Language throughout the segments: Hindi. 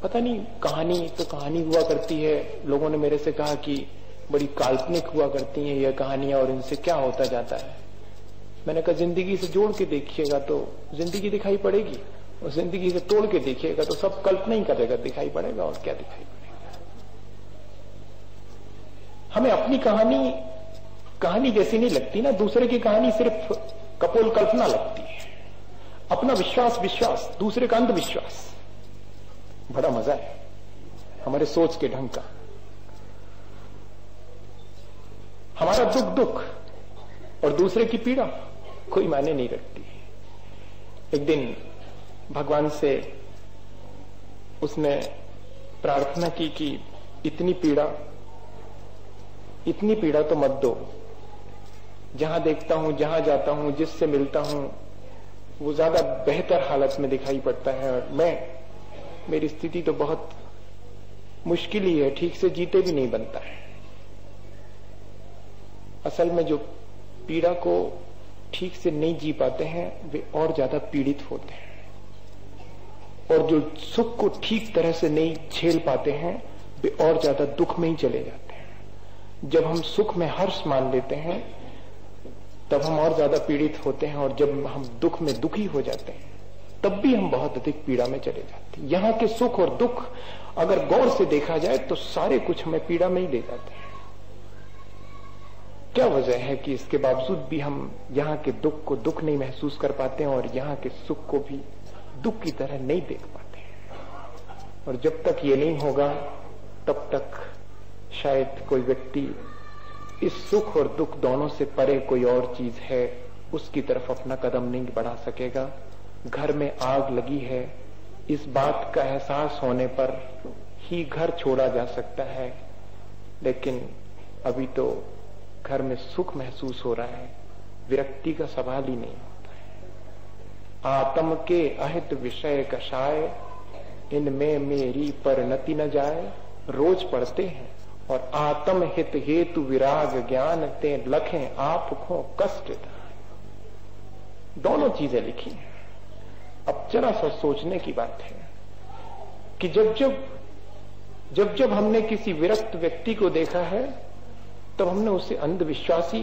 पता नहीं, कहानी तो कहानी हुआ करती है। लोगों ने मेरे से कहा कि बड़ी काल्पनिक हुआ करती हैं ये कहानियां और इनसे क्या होता जाता है। मैंने कहा जिंदगी से जोड़ के देखिएगा तो जिंदगी दिखाई पड़ेगी, और जिंदगी से तोड़ के देखिएगा तो सब कल्पना ही करेगा, दिखाई पड़ेगा और क्या दिखाई पड़ेगा। हमें अपनी कहानी जैसी नहीं लगती ना, दूसरे की कहानी सिर्फ कपोल कल्पना लगती है। अपना विश्वास, दूसरे का अंधविश्वास, बड़ा मजा है हमारे सोच के ढंग का। हमारा दुख और दूसरे की पीड़ा कोई मायने नहीं रखती। एक दिन भगवान से उसने प्रार्थना की कि इतनी पीड़ा तो मत दो। जहां देखता हूं, जहां जाता हूं, जिससे मिलता हूं, वो ज्यादा बेहतर हालत में दिखाई पड़ता है और मेरी स्थिति तो बहुत मुश्किल ही है, ठीक से जीते भी नहीं बनता है। असल में जो पीड़ा को ठीक से नहीं जी पाते हैं वे और ज्यादा पीड़ित होते हैं, और जो सुख को ठीक तरह से नहीं झेल पाते हैं वे और ज्यादा दुख में ही चले जाते हैं। जब हम सुख में हर्ष मान लेते हैं तब हम और ज्यादा पीड़ित होते हैं, और जब हम दुख में दुखी हो जाते हैं तब भी हम बहुत अधिक पीड़ा में चले जाते हैं। यहाँ के सुख और दुख अगर गौर से देखा जाए तो सारे कुछ हमें पीड़ा में ही ले जाते हैं। क्या वजह है कि इसके बावजूद भी हम यहाँ के दुख को दुख नहीं महसूस कर पाते हैं और यहाँ के सुख को भी दुख की तरह नहीं देख पाते हैं। और जब तक ये नहीं होगा तब तक शायद कोई व्यक्ति इस सुख और दुख दोनों से परे कोई और चीज है उसकी तरफ अपना कदम नहीं बढ़ा सकेगा। घर में आग लगी है, इस बात का एहसास होने पर ही घर छोड़ा जा सकता है, लेकिन अभी तो घर में सुख महसूस हो रहा है, विरक्ति का सवाल ही नहीं होता है। आत्म के अहित विषय कषाय, इनमें मेरी परिणति न जाए, रोज पढ़ते हैं। और आत्म हित हेतु विराग ज्ञान ते लखें आप को कष्ट दाय। दोनों चीजें लिखी हैं। अब जरा सा सोचने की बात है कि जब हमने किसी विरक्त व्यक्ति को देखा है तब हमने उसे अंधविश्वासी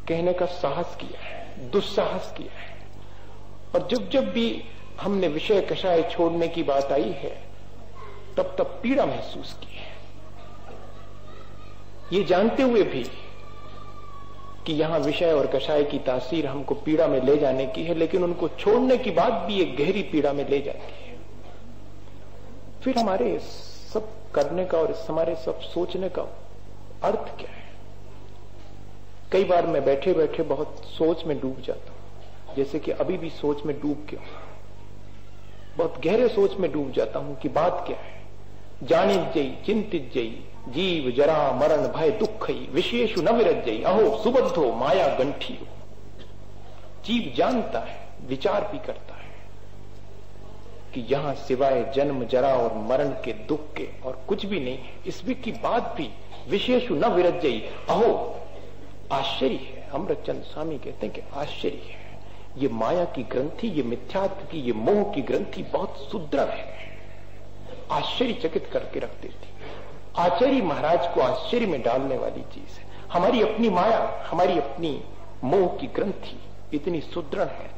कहने का साहस किया है, दुस्साहस किया है। और जब भी हमने विषय कषाय छोड़ने की बात आई है तब पीड़ा महसूस की है, ये जानते हुए भी कि यहां विषय और कषाय की तासीर हमको पीड़ा में ले जाने की है, लेकिन उनको छोड़ने की बात भी एक गहरी पीड़ा में ले जाती है। फिर हमारे सब करने का और हमारे सब सोचने का अर्थ क्या है? कई बार मैं बैठे बैठे बहुत सोच में डूब जाता हूं, जैसे कि अभी भी सोच में डूब गया, बहुत गहरे सोच में डूब जाता हूं कि बात क्या है। जानित जई चिंतित जई, जीव जरा मरण भय दुखई, विशेषु न विरज जई, अहो सुबद्धो माया गंठियो। जीव जानता है, विचार भी करता है कि यहां सिवाय जन्म जरा और मरण के दुख के और कुछ भी नहीं है। इस की बात भी विशेषु न विरज जई, अहो आश्चर्य है। अमृतचंद स्वामी कहते हैं कि आश्चर्य है, ये माया की ग्रंथि, ये मिथ्यात्व की, ये मोह की ग्रंथि बहुत सुदृढ़ है, आश्चर्यचकित करके रख देती। आचार्य महाराज को आश्चर्य में डालने वाली चीज है। हमारी अपनी माया, हमारी अपनी मोह की ग्रंथि इतनी सुदृढ़ है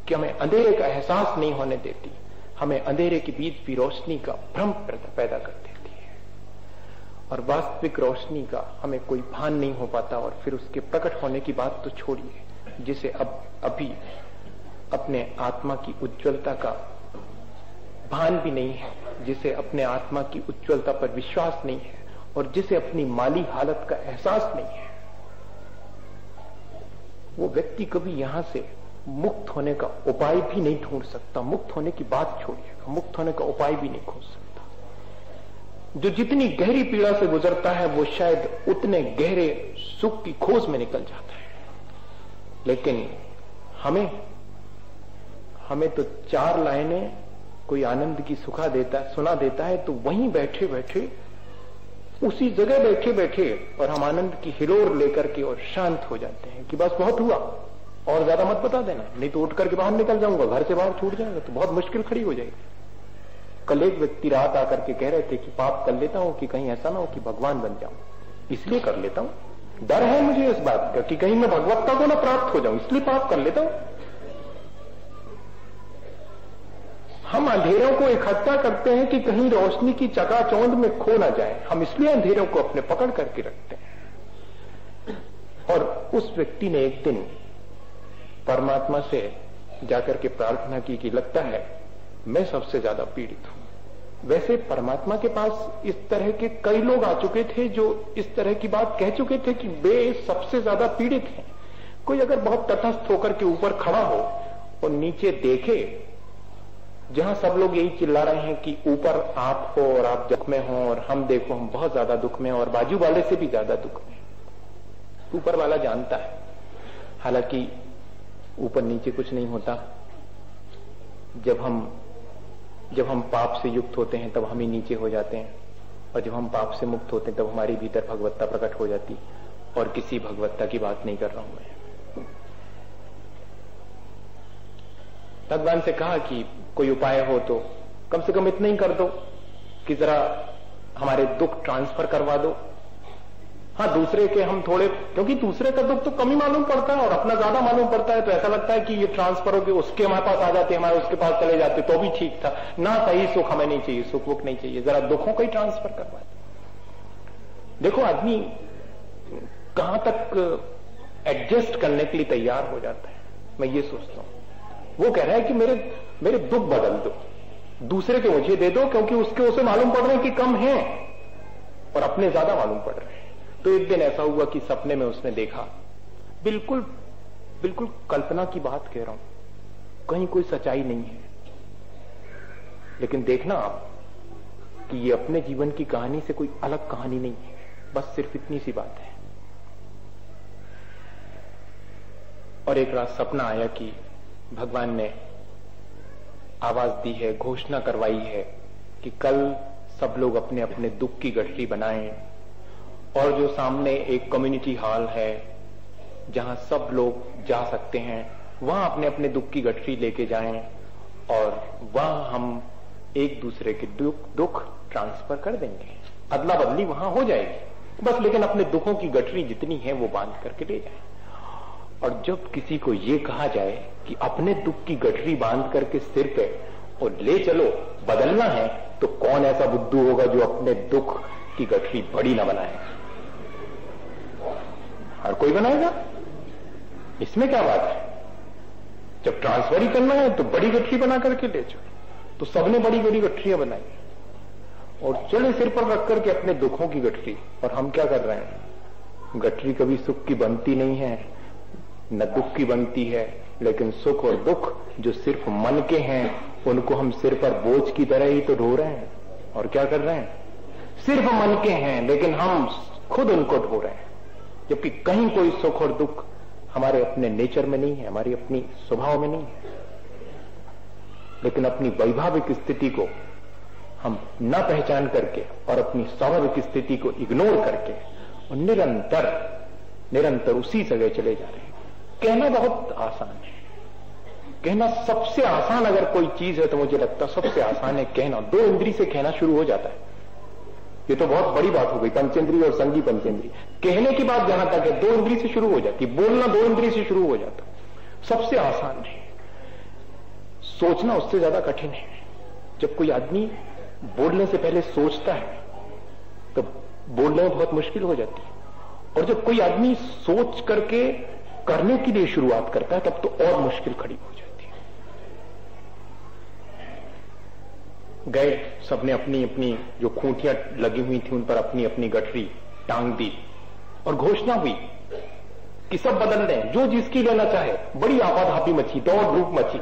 कि हमें अंधेरे का एहसास नहीं होने देती, हमें अंधेरे के बीच भी रोशनी का भ्रम पैदा कर देती है, और वास्तविक रोशनी का हमें कोई भान नहीं हो पाता। और फिर उसके प्रकट होने की बात तो छोड़िए, जिसे अभी अपने आत्मा की उज्ज्वलता का भान भी नहीं है, जिसे अपने आत्मा की उज्ज्वलता पर विश्वास नहीं है, और जिसे अपनी माली हालत का एहसास नहीं है, वो व्यक्ति कभी यहां से मुक्त होने का उपाय भी नहीं ढूंढ सकता। मुक्त होने की बात छोड़िएगा, मुक्त होने का उपाय भी नहीं खोज सकता। जो जितनी गहरी पीड़ा से गुजरता है वो शायद उतने गहरे सुख की खोज में निकल जाता है। लेकिन हमें तो चार लाइनें कोई आनंद की सुना देता है तो वहीं बैठे बैठे, उसी जगह बैठे बैठे, और हम आनंद की हिलोर लेकर के और शांत हो जाते हैं कि बस बहुत हुआ, और ज्यादा मत बता देना, नहीं तो उठ करके बाहर निकल जाऊंगा, घर से बाहर छूट जाएगा तो बहुत मुश्किल खड़ी हो जाएगी। कल एक व्यक्ति रात आकर के कह रहे थे कि पाप कर लेता हूं कि कहीं ऐसा ना हो कि भगवान बन जाऊं, इसलिए कर लेता हूं, डर है मुझे इस बात का कि कहीं मैं भगवत्ता को ना प्राप्त हो जाऊं, इसलिए पाप कर लेता हूं। हम अंधेरों को इकट्ठा करते हैं कि कहीं रोशनी की चकाचौंध में खो ना जाए, हम इसलिए अंधेरों को अपने पकड़ करके रखते हैं। और उस व्यक्ति ने एक दिन परमात्मा से जाकर के प्रार्थना की कि लगता है मैं सबसे ज्यादा पीड़ित हूं। वैसे परमात्मा के पास इस तरह के कई लोग आ चुके थे जो इस तरह की बात कह चुके थे कि वे सबसे ज्यादा पीड़ित हैं। कोई अगर बहुत तटस्थ होकर के ऊपर खड़ा हो और नीचे देखे, जहां सब लोग यही चिल्ला रहे हैं कि ऊपर आप हो और आप दुख में हो, और हम देखो हम बहुत ज्यादा दुख में और बाजू वाले से भी ज्यादा दुख में, ऊपर वाला जानता है। हालांकि ऊपर नीचे कुछ नहीं होता। जब हम पाप से युक्त होते हैं तब हम ही नीचे हो जाते हैं, और जब हम पाप से मुक्त होते हैं तब हमारे भीतर भगवत्ता प्रकट हो जाती। और किसी भगवत्ता की बात नहीं कर रहा हूं मैं। भगवान से कहा कि कोई उपाय हो तो कम से कम इतना ही कर दो कि जरा हमारे दुख ट्रांसफर करवा दो। हाँ, दूसरे के हम थोड़े, क्योंकि दूसरे का दुख तो कम ही मालूम पड़ता है और अपना ज्यादा मालूम पड़ता है, तो ऐसा लगता है कि ये ट्रांसफर होकर उसके हमारे पास आ जाते, हमारे उसके पास चले जाते तो भी ठीक था ना। सही सुख हमें नहीं चाहिए, सुख वुख नहीं चाहिए, जरा दुखों का ही ट्रांसफर करवा दो। देखो आदमी कहां तक एडजस्ट करने के लिए तैयार हो जाता है, मैं ये सोचता हूं। वो कह रहा है कि मेरे दुख बदल दो, दूसरे के मुझे दे दो, क्योंकि उसके उसे मालूम पड़ रहे हैं कि कम है और अपने ज्यादा मालूम पड़ रहे हैं। तो एक दिन ऐसा हुआ कि सपने में उसने देखा, बिल्कुल कल्पना की बात कह रहा हूं, कहीं कोई सच्चाई नहीं है, लेकिन देखना आप कि ये अपने जीवन की कहानी से कोई अलग कहानी नहीं है, बस सिर्फ इतनी सी बात है। और एक रात सपना आया कि भगवान ने आवाज दी है, घोषणा करवाई है कि कल सब लोग अपने अपने दुख की गठरी बनाएं, और जो सामने एक कम्युनिटी हॉल है जहां सब लोग जा सकते हैं, वहां अपने अपने दुख की गठरी लेके जाएं, और वहां हम एक दूसरे के दुख ट्रांसफर कर देंगे, अदला बदली वहां हो जाएगी बस, लेकिन अपने दुखों की गठरी जितनी है वो बांध करके ले जाए। और जब किसी को ये कहा जाए कि अपने दुख की गठरी बांध करके सिर पे और ले चलो, बदलना है, तो कौन ऐसा बुद्धू होगा जो अपने दुख की गठरी बड़ी ना बनाए? हर कोई बनाएगा, इसमें क्या बात है? जब ट्रांसफर ही करना है तो बड़ी गठरी बना करके ले चलो। तो सबने बड़ी बड़ी गठरियां बनाई और चले सिर पर रख करके अपने दुखों की गठरी। और हम क्या कर रहे हैं? गठरी कभी सुख की बनती नहीं है, न दुख की बनती है, लेकिन सुख और दुख जो सिर्फ मन के हैं उनको हम सिर पर बोझ की तरह ही तो ढो रहे हैं। और क्या कर रहे हैं? सिर्फ मन के हैं लेकिन हम खुद उनको ढो रहे हैं, जबकि कहीं कोई सुख और दुख हमारे अपने नेचर में नहीं है, हमारी अपनी स्वभाव में नहीं है। लेकिन अपनी वैभाविक स्थिति को हम न पहचान करके और अपनी स्वाभाविक स्थिति को इग्नोर करके और निरंतर उसी जगह चले जा रहे हैं। कहना बहुत आसान है, कहना सबसे आसान अगर कोई चीज है तो मुझे लगता सबसे आसान है कहना। 2 इंद्री से कहना शुरू हो जाता है, ये तो बहुत बड़ी बात हो गई, पंचेंद्री और संगी पंचेंद्री। कहने की बात जहां तक है 2 इंद्री से शुरू हो जाती, बोलना 2 इंद्री से शुरू हो जाता, सबसे आसान है। सोचना उससे ज्यादा कठिन है। जब कोई आदमी बोलने से पहले सोचता है तो बोलने में बहुत मुश्किल हो जाती है, और जब कोई आदमी सोच करके करने के लिए शुरुआत करता है तब तो और मुश्किल खड़ी हो जाती है। गए सबने अपनी अपनी जो खूंटियां लगी हुई थी उन पर अपनी अपनी गठरी टांग दी और घोषणा हुई कि सब बदल दें, जो जिसकी लेना चाहे। बड़ी आपाधापी मची, दौड़ धूप मची,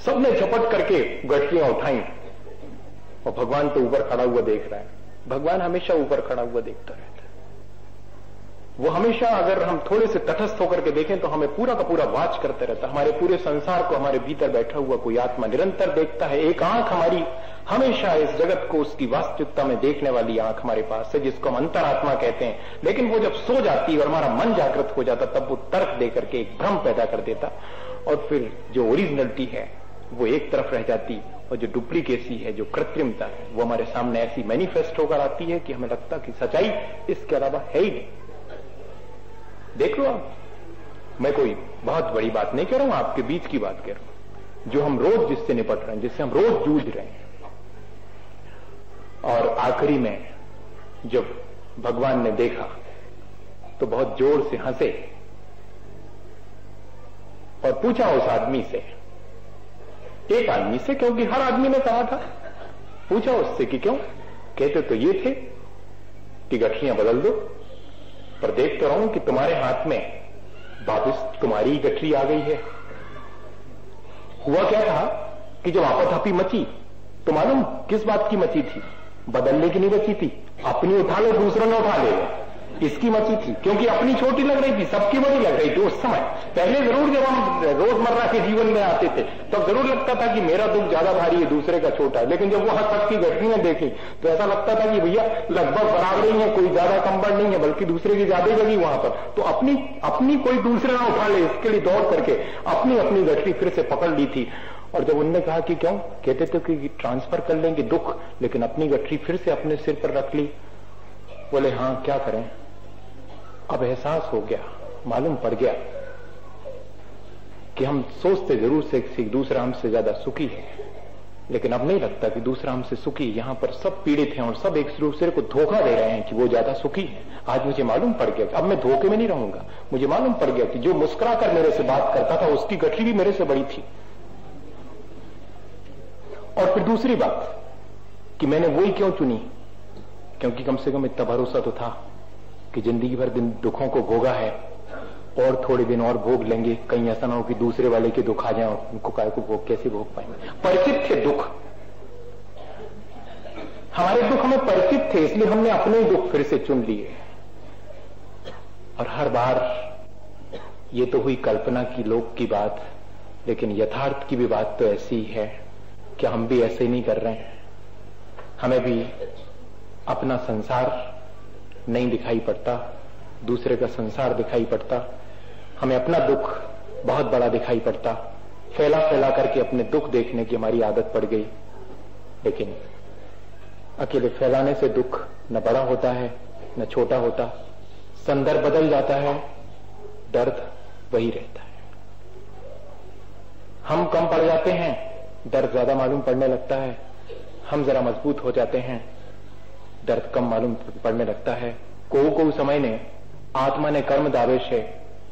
सबने झपट करके गठरियां उठाई और भगवान तो ऊपर खड़ा हुआ देख रहा है। भगवान हमेशा ऊपर खड़ा हुआ देखता रहता है। वो हमेशा, अगर हम थोड़े से तटस्थ होकर के देखें तो हमें पूरा का पूरा वाच करते रहता है। हमारे पूरे संसार को हमारे भीतर बैठा हुआ कोई आत्मा निरंतर देखता है। एक आंख हमारी हमेशा इस जगत को उसकी वास्तविकता में देखने वाली आंख हमारे पास है, जिसको हम अंतरात्मा कहते हैं। लेकिन वो जब सो जाती और हमारा मन जागृत हो जाता तब वो तर्क देकर के एक भ्रम पैदा कर देता और फिर जो ओरिजिनलिटी है वो एक तरफ रह जाती, और जो डुप्लीकेसी है, जो कृत्रिमता है, वो हमारे सामने ऐसी मैनिफेस्ट होकर आती है कि हमें लगता कि सच्चाई इसके अलावा है ही नहीं। देख लो आप, मैं कोई बहुत बड़ी बात नहीं कह रहा हूं, आपके बीच की बात कह रहा हूं, जो हम रोज जिससे निपट रहे हैं, जिससे हम रोज जूझ रहे हैं। और आखिरी में जब भगवान ने देखा तो बहुत जोर से हंसे और पूछा उस आदमी से, एक आदमी से, क्योंकि हर आदमी ने कहा था, पूछा उससे कि क्यों? कहते तो ये थे कि गठरियां बदल दो, पर देख तो रहा हूं कि तुम्हारे हाथ में वापस तुम्हारी गठरी आ गई है। हुआ क्या था कि जब आपाधापी मची तो मालूम किस बात की मची थी? बदलने की नहीं बची थी, अपनी उठा लो दूसरों ने उठा ले, इसकी मची थी, क्योंकि अपनी छोटी लग रही थी, सबकी बड़ी लग रही थी उस समय। पहले जरूर जब हम रोजमर्रा के जीवन में आते थे तब जरूर लगता था कि मेरा दुख ज्यादा भारी है, दूसरे का छोटा है, लेकिन जब वो हद तक की गठरियां देखी तो ऐसा लगता था कि भैया लगभग बराबर ही है, कोई ज्यादा कम बढ़ नहीं है, बल्कि दूसरे की ज्यादा लगी वहां पर। तो अपनी कोई दूसरे ना उठा ले, इसके लिए दौड़ करके अपनी गठरी फिर से पकड़ ली थी। और जब उनने कहा कि क्यों? कहते थे कि ट्रांसफर कर लेंगे दुख, लेकिन अपनी गठरी फिर से अपने सिर पर रख ली। बोले हाँ क्या करें, अब एहसास हो गया, मालूम पड़ गया कि हम सोचते जरूर से कि दूसरा हमसे ज्यादा सुखी है, लेकिन अब नहीं लगता कि दूसरा हमसे सुखी। यहां पर सब पीड़ित हैं और सब एक दूसरे को धोखा दे रहे हैं कि वो ज्यादा सुखी है। आज मुझे मालूम पड़ गया कि अब मैं धोखे में नहीं रहूंगा। मुझे मालूम पड़ गया कि जो मुस्कुरा कर मेरे से बात करता था उसकी गठरी भी मेरे से बड़ी थी। और फिर दूसरी बात कि मैंने वही क्यों चुनी, क्योंकि कम से कम इतना भरोसा तो था कि जिंदगी भर दिन दुखों को भोगा है और थोड़े दिन और भोग लेंगे, कहीं ऐसा ना हो कि दूसरे वाले के दुख आ जाए और उनको काय को भोग कैसे भोग पाएंगे। परिचित थे दुख, हमारे दुख हमें परिचित थे, इसलिए हमने अपने ही दुख फिर से चुन लिए। और हर बार ये तो हुई कल्पना की, लोक की बात, लेकिन यथार्थ की भी बात तो ऐसी ही है कि हम भी ऐसे ही नहीं कर रहे हैं। हमें भी अपना संसार नहीं दिखाई पड़ता, दूसरे का संसार दिखाई पड़ता। हमें अपना दुख बहुत बड़ा दिखाई पड़ता, फैला फैला करके अपने दुख देखने की हमारी आदत पड़ गई। लेकिन अकेले फैलाने से दुख न बड़ा होता है न छोटा होता, संदर्भ बदल जाता है, दर्द वही रहता है। हम कम पड़ जाते हैं, दर्द ज्यादा मालूम पड़ने लगता है। हम जरा मजबूत हो जाते हैं, दर्द कम मालूम पड़ने लगता है। को समय ने आत्मा ने कर्म दावेश है,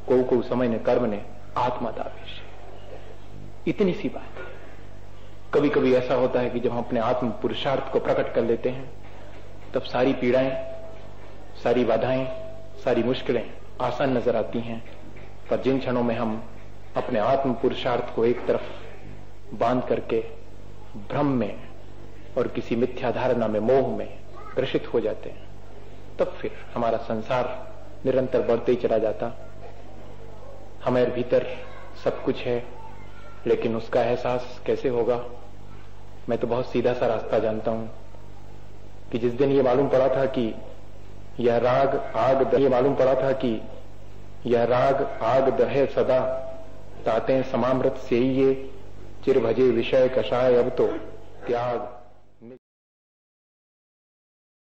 को समय ने कर्म ने आत्मा दावेश है। इतनी सी बात है। कभी कभी ऐसा होता है कि जब हम अपने आत्म पुरुषार्थ को प्रकट कर लेते हैं तब सारी पीड़ाएं, सारी बाधाएं, सारी मुश्किलें आसान नजर आती हैं। पर जिन क्षणों में हम अपने आत्म पुरुषार्थ को एक तरफ बांध करके भ्रम में और किसी मिथ्या धारणा में, मोह में ग्रसित हो जाते हैं, तब फिर हमारा संसार निरंतर बढ़ते ही चला जाता। हमारे भीतर सब कुछ है, लेकिन उसका एहसास कैसे होगा? मैं तो बहुत सीधा सा रास्ता जानता हूं कि जिस दिन ये मालूम पड़ा था कि यह राग आग दहे सदा, ताते समामृत से ही ये चिर भजे विषय कषाय, अब तो त्याग